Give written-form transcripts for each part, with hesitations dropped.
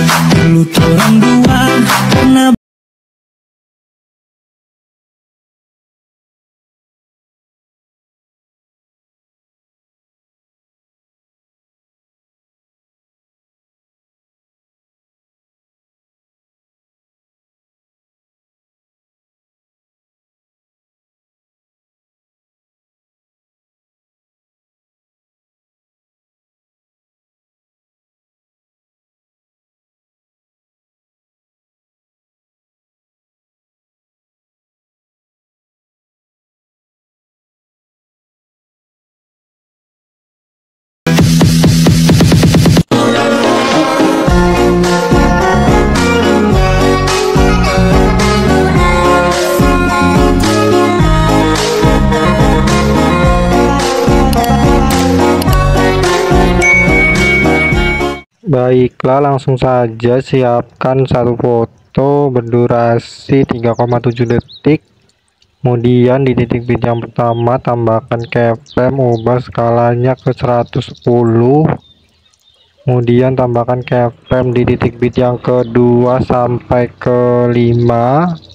Dulu orang dua pernah. Baiklah, langsung saja siapkan satu foto berdurasi 3,7 detik. Kemudian di titik bit yang pertama tambahkan keyframe, ubah skalanya ke 110. Kemudian tambahkan keyframe di titik bit yang kedua sampai ke 5.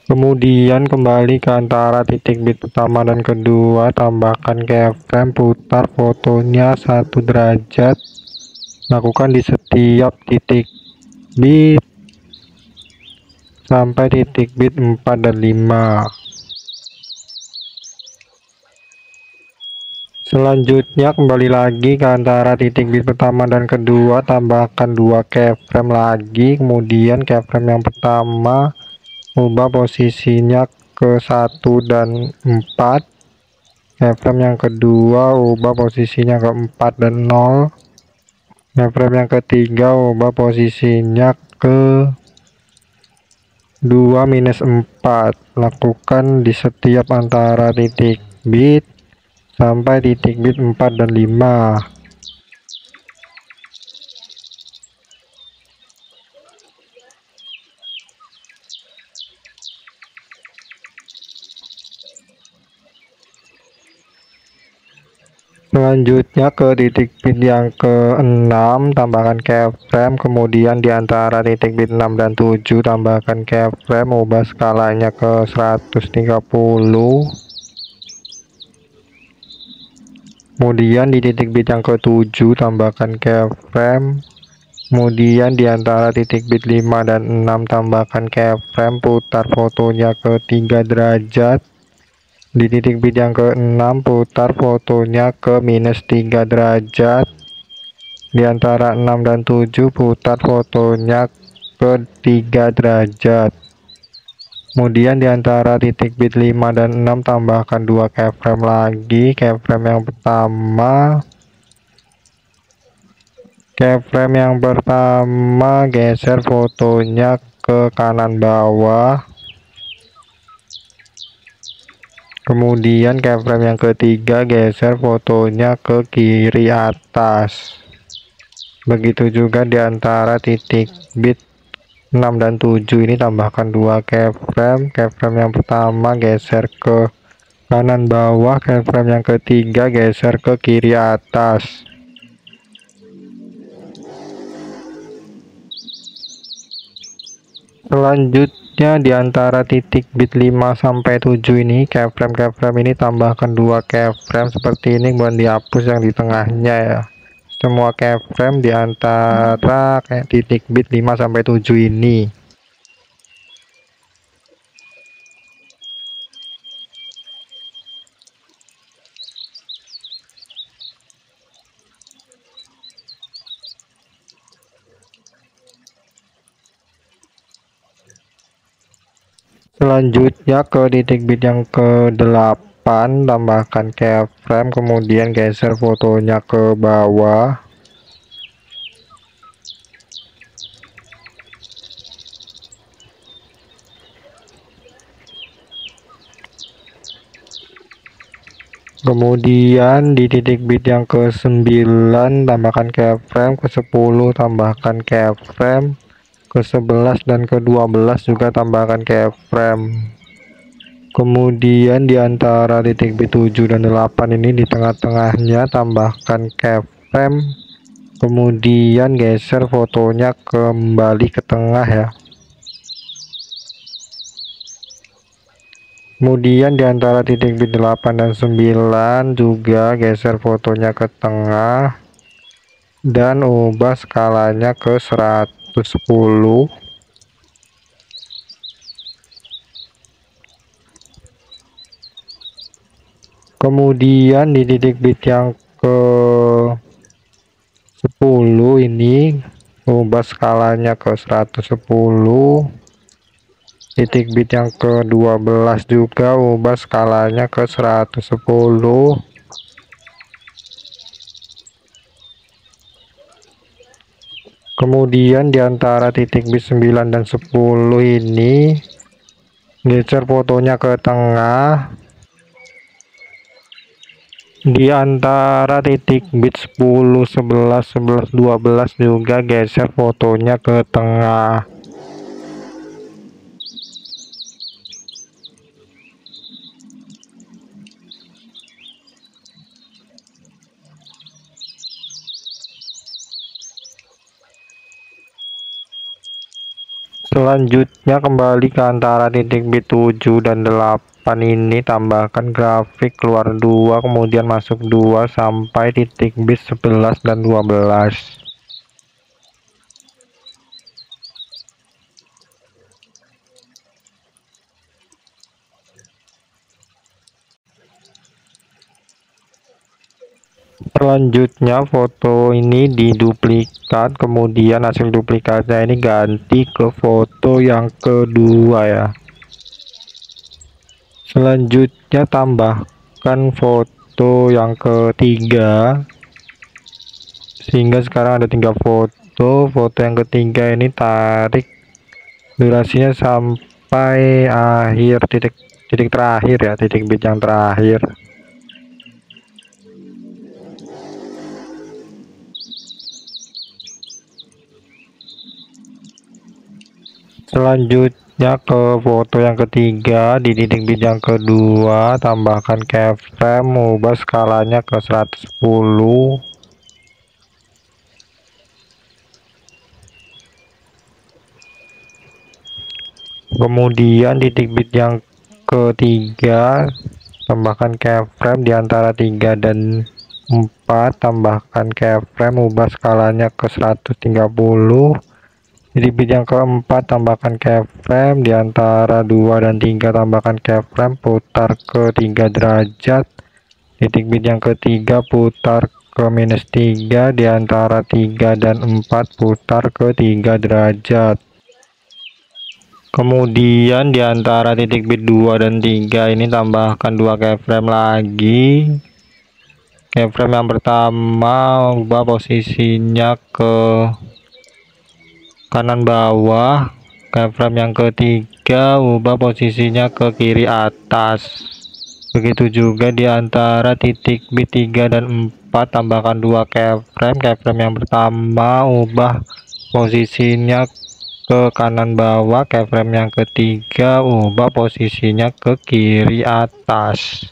Kemudian kembali ke antara titik bit pertama dan kedua, tambahkan keyframe, putar fotonya 1 derajat. Lakukan di setiap titik bit sampai titik bit 4 dan 5. Selanjutnya kembali lagi ke antara titik bit pertama dan kedua, tambahkan 2 keyframe lagi. Kemudian keyframe yang pertama ubah posisinya ke 1 dan 4. Keyframe yang kedua ubah posisinya ke 4 dan 0. Keyframe yang ketiga ubah posisinya ke 2 minus 4. Lakukan di setiap antara titik bit sampai titik bit 4 dan 5. Selanjutnya ke titik bit yang ke-6, tambahkan keyframe, kemudian di antara titik bit 6 dan 7 tambahkan keyframe, ubah skalanya ke 130. Kemudian di titik bit yang ke-7 tambahkan keyframe, kemudian di antara titik bit 5 dan 6 tambahkan keyframe, putar fotonya ke 3 derajat. Di titik bit yang ke-6 putar fotonya ke minus 3 derajat. Di antara 6 dan 7 putar fotonya ke 3 derajat. Kemudian di antara titik bit 5 dan 6 tambahkan 2 keyframe lagi. Keyframe yang pertama geser fotonya ke kanan bawah. Kemudian keyframe yang ketiga geser fotonya ke kiri atas. Begitu juga di antara titik bit 6 dan 7 ini tambahkan 2 keyframe. Keyframe yang pertama geser ke kanan bawah, keyframe yang ketiga geser ke kiri atas. Selanjutnya di antara titik bit 5 sampai 7 ini keyframe ini tambahkan 2 keyframe seperti ini, buat dihapus yang di tengahnya ya. Semua keyframe di antara titik bit 5 sampai 7 ini. Selanjutnya ke titik bit yang ke-8, tambahkan keyframe, kemudian geser fotonya ke bawah. Kemudian di titik bit yang ke-9 tambahkan keyframe, ke-10 tambahkan keyframe, ke-11 dan ke-12 juga tambahkan keyframe. Kemudian di antara titik bit 7 dan 8 ini di tengah-tengahnya tambahkan keyframe, kemudian geser fotonya kembali ke tengah ya. Kemudian di antara titik bit 8 dan 9 juga geser fotonya ke tengah dan ubah skalanya ke 110. Kemudian di titik bit yang ke 10 ini ubah skalanya ke 110. Titik bit yang ke 12 juga ubah skalanya ke 110. Kemudian di antara titik bit 9 dan 10 ini geser fotonya ke tengah. Di antara titik bit 10, 11, 11, 12 juga geser fotonya ke tengah. Selanjutnya kembali ke antara titik bit 7 dan 8 ini tambahkan grafik keluar 2 kemudian masuk 2 sampai titik bit 11 dan 12. Selanjutnya foto ini diduplikat, kemudian hasil duplikatnya ini ganti ke foto yang kedua ya. Selanjutnya tambahkan foto yang ketiga, sehingga sekarang ada 3 foto. Foto yang ketiga ini tarik durasinya sampai akhir titik terakhir ya, titik bit yang terakhir. Selanjutnya ke foto yang ketiga, di titik bit yang kedua tambahkan keyframe, ubah skalanya ke 110. Kemudian di titik bit yang ketiga tambahkan keyframe, di antara 3 dan 4 tambahkan keyframe, ubah skalanya ke 130. Di bit yang keempat tambahkan keyframe, di antara 2 dan 3 tambahkan keyframe, putar ke 3 derajat. Titik bit yang ketiga putar ke -3, di antara 3 dan 4 putar ke 3 derajat. Kemudian di antara titik bit 2 dan 3 ini tambahkan 2 keyframe lagi. Keyframe yang pertama ubah posisinya ke kanan bawah. Keyframe yang ketiga ubah posisinya ke kiri atas. Begitu juga di antara titik bit 3 dan 4 tambahkan 2 keyframe. Keyframe yang pertama ubah posisinya ke kanan bawah. Keyframe yang ketiga ubah posisinya ke kiri atas.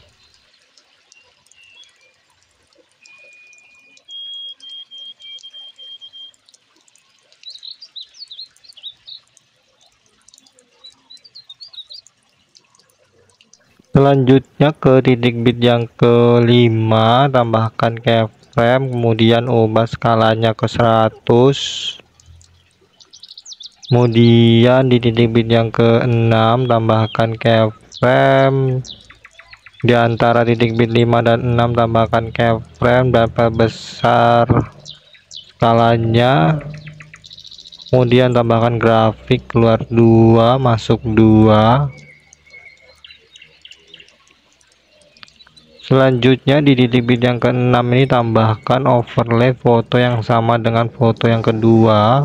Selanjutnya ke titik bit yang kelima, tambahkan keyframe, kemudian ubah skalanya ke 100. Kemudian di titik bit yang ke-6 tambahkan keyframe, di antara titik bit 5 dan 6 tambahkan keyframe dan perbesar skalanya. Kemudian tambahkan grafik keluar 2 masuk 2. Selanjutnya di titik bit yang ke-6 ini tambahkan overlay foto yang sama dengan foto yang kedua.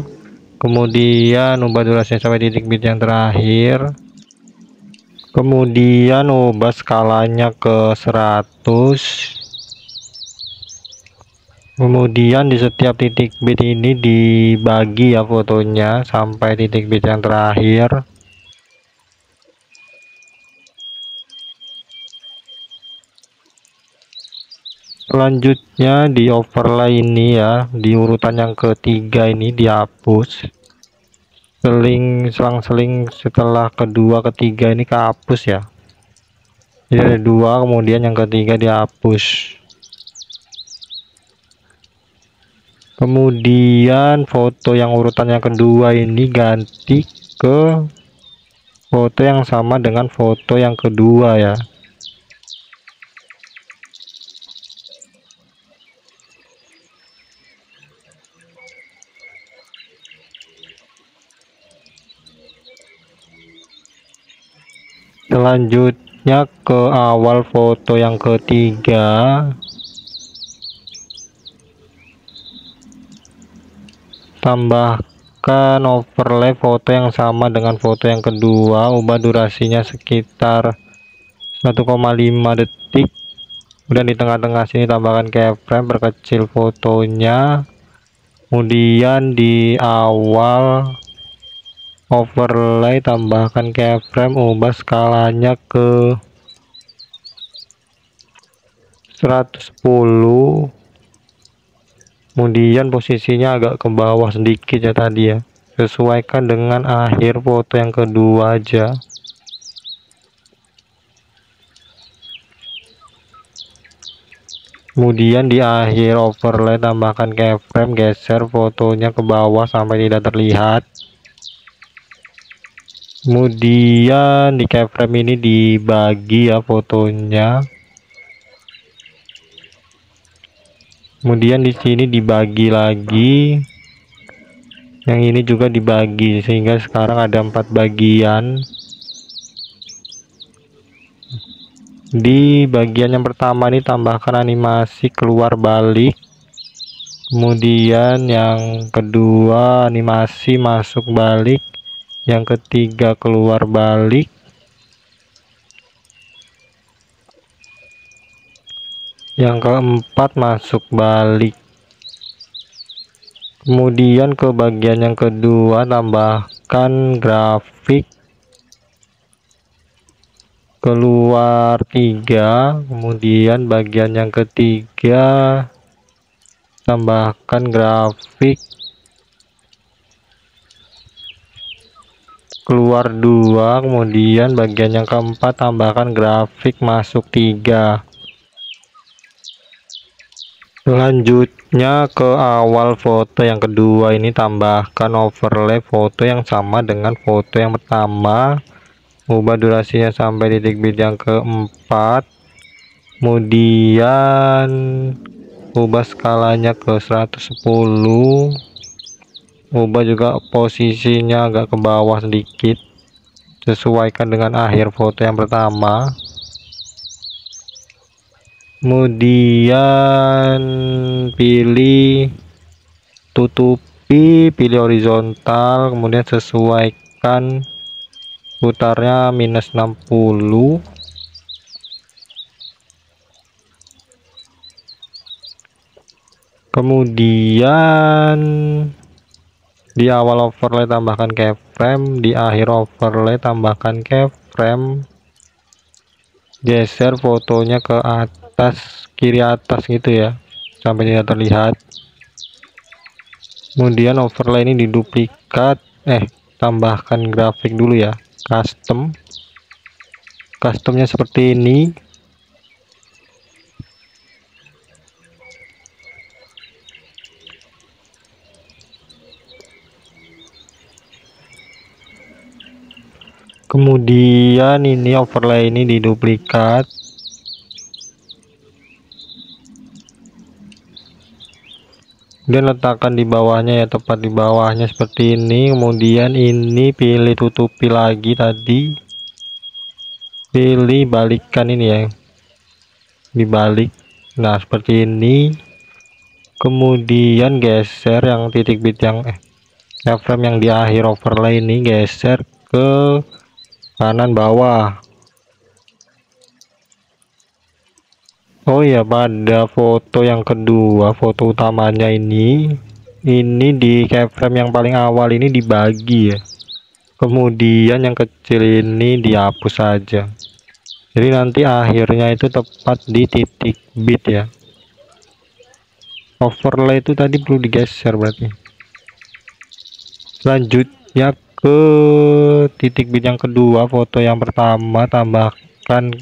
Kemudian ubah durasinya sampai titik bit yang terakhir. Kemudian ubah skalanya ke 100. Kemudian di setiap titik bit ini dibagi ya fotonya sampai titik bit yang terakhir. Selanjutnya di overlay ini ya, di urutan yang ketiga ini dihapus. Selang-seling setelah kedua ketiga ini kehapus ya. Jadi ada dua, kemudian yang ketiga dihapus. Kemudian foto yang urutan yang kedua ini ganti ke foto yang sama dengan foto yang kedua ya. Selanjutnya ke awal foto yang ketiga, tambahkan overlay foto yang sama dengan foto yang kedua, ubah durasinya sekitar 1,5 detik. Kemudian di tengah-tengah sini tambahkan keyframe, perkecil fotonya. Kemudian di awal overlay tambahkan keyframe, ubah skalanya ke 110. Kemudian posisinya agak ke bawah sedikit ya tadi ya, sesuaikan dengan akhir foto yang kedua aja. Kemudian di akhir overlay tambahkan keyframe, geser fotonya ke bawah sampai tidak terlihat. Kemudian di keyframe ini dibagi ya fotonya. Kemudian di sini dibagi lagi, yang ini juga dibagi, sehingga sekarang ada 4 bagian. Di bagian yang pertama ini tambahkan animasi keluar balik. Kemudian yang kedua animasi masuk balik. Yang ketiga keluar balik. Yang keempat masuk balik. Kemudian ke bagian yang kedua tambahkan grafik keluar 3. Kemudian bagian yang ketiga tambahkan grafik keluar 2. Kemudian bagian yang keempat tambahkan grafik masuk 3. Selanjutnya ke awal foto yang kedua ini tambahkan overlay foto yang sama dengan foto yang pertama, ubah durasinya sampai titik bit yang keempat. Kemudian ubah skalanya ke 110, ubah juga posisinya agak ke bawah sedikit, sesuaikan dengan akhir foto yang pertama. Kemudian pilih tutupi, pilih horizontal, kemudian sesuaikan putarnya -60. Kemudian di awal overlay tambahkan keyframe, di akhir overlay tambahkan keyframe, geser fotonya ke atas, kiri atas gitu ya, sampai tidak terlihat. Kemudian overlay ini diduplikat, tambahkan grafik dulu ya, customnya seperti ini. Kemudian ini overlay ini diduplikat, dan letakkan di bawahnya ya, tepat di bawahnya seperti ini. Kemudian ini pilih tutupi lagi tadi, pilih balikkan ini ya, dibalik, nah seperti ini. Kemudian geser yang titik bit yang keyframe yang di akhir overlay ini, geser ke kanan bawah. Oh ya, pada foto yang kedua, foto utamanya ini di keyframe yang paling awal ini dibagi ya, kemudian yang kecil ini dihapus saja. Jadi nanti akhirnya itu tepat di titik bit ya. overlay itu tadi perlu digeser berarti. Selanjutnya ke titik bit yang kedua, foto yang pertama, tambahkan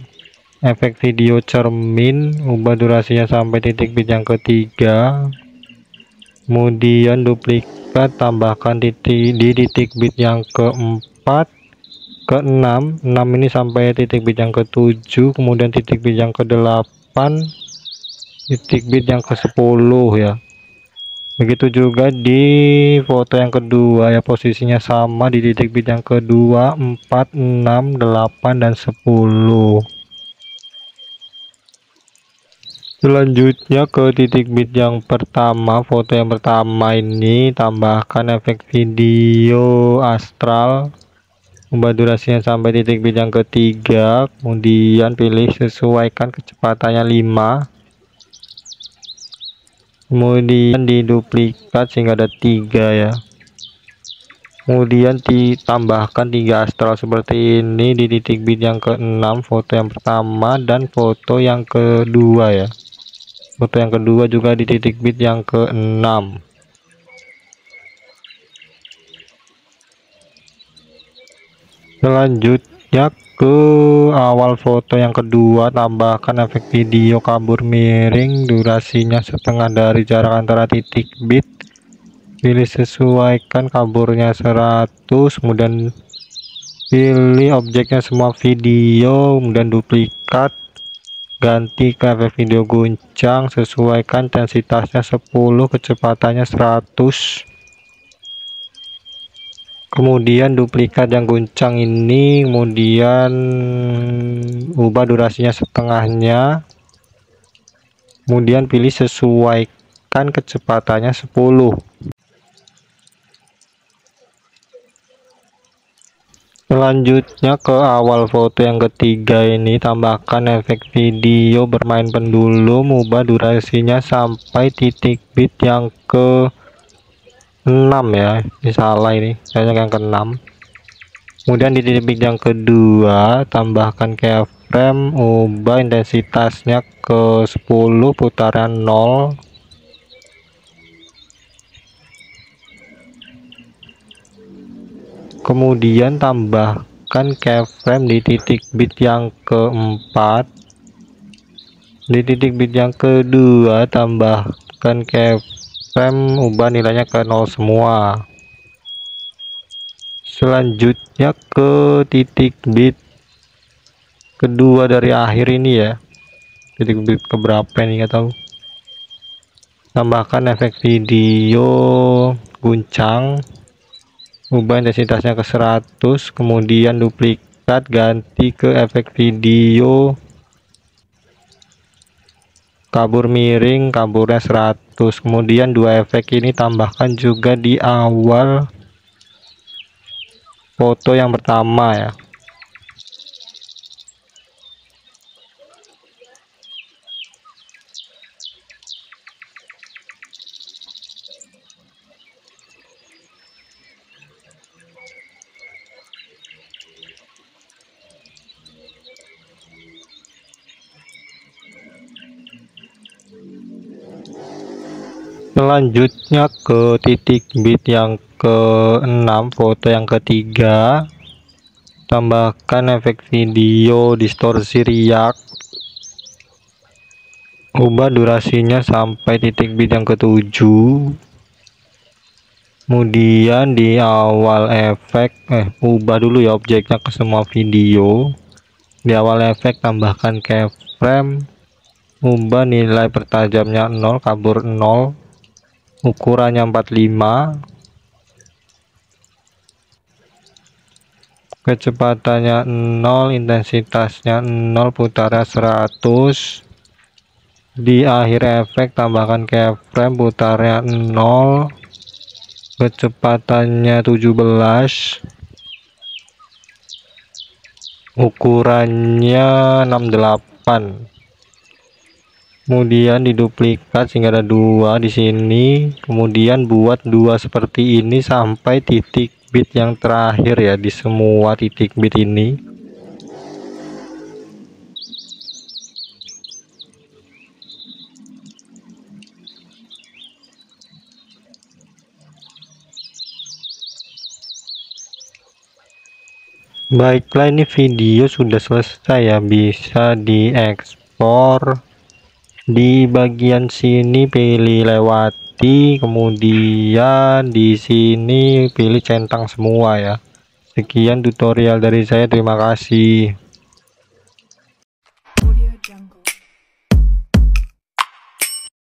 efek video cermin, ubah durasinya sampai titik bit yang ketiga. Kemudian duplikat, tambahkan di titik bit yang keempat, ke-6 ini sampai titik bit yang ke-7, kemudian titik bit yang ke-8, titik bit yang ke-10 ya. Begitu juga di foto yang kedua ya, posisinya sama di titik bit yang kedua, 4, 6, 8 dan 10. Selanjutnya ke titik bit yang pertama, foto yang pertama ini tambahkan efek video astral, ubah durasinya sampai titik bit yang ketiga, kemudian pilih sesuaikan kecepatannya 5, kemudian diduplikat sehingga ada 3 ya, kemudian ditambahkan 3 astral seperti ini di titik bit yang ke-6, foto yang pertama dan foto yang kedua ya. Foto yang kedua juga di titik bit yang ke-6. Selanjutnya ke awal foto yang kedua, tambahkan efek video kabur miring, durasinya setengah dari jarak antara titik bit. Pilih sesuaikan kaburnya 100, kemudian pilih objeknya semua video, kemudian duplikat, ganti ke efek video guncang, sesuaikan intensitasnya 10, kecepatannya 100. Kemudian duplikat yang guncang ini, kemudian ubah durasinya setengahnya, kemudian pilih sesuaikan kecepatannya 10. Selanjutnya ke awal foto yang ketiga ini, tambahkan efek video bermain pendulum, ubah durasinya sampai titik bit yang ke 6 ya. Ini salah, ini kayaknya yang ke-6. Kemudian di titik bit yang kedua, tambahkan keyframe, ubah intensitasnya ke 10, putaran 0. Kemudian tambahkan keyframe di titik bit yang keempat. Di titik bit yang kedua, tambahkan keyframe, ubah nilainya ke 0 semua. Selanjutnya ke titik bit kedua dari akhir ini ya, titik bit keberapa ini nggak tahu. Tambahkan efek video guncang, ubah intensitasnya ke 100, kemudian duplikat, ganti ke efek video kabur miring, kaburnya 100. Kemudian dua efek ini tambahkan juga di awal foto yang pertama ya. Selanjutnya ke titik bit yang ke-6, foto yang ketiga, tambahkan efek video distorsi riak, ubah durasinya sampai titik bit yang ke-7. Kemudian di awal efek ubah dulu ya objeknya ke semua video. Di awal efek tambahkan keyframe, ubah nilai pertajamnya 0, kabur 0, ukurannya 45, kecepatannya 0, intensitasnya 0, putaran 100. Di akhir efek tambahkan keyframe, putarnya 0, kecepatannya 17, ukurannya 68. Kemudian diduplikat sehingga ada 2 di sini, kemudian buat 2 seperti ini sampai titik bit yang terakhir ya, di semua titik bit ini. Baiklah, ini video sudah selesai ya, bisa diekspor. Di bagian sini pilih lewati, kemudian di sini pilih centang semua ya. Sekian tutorial dari saya, terima kasih.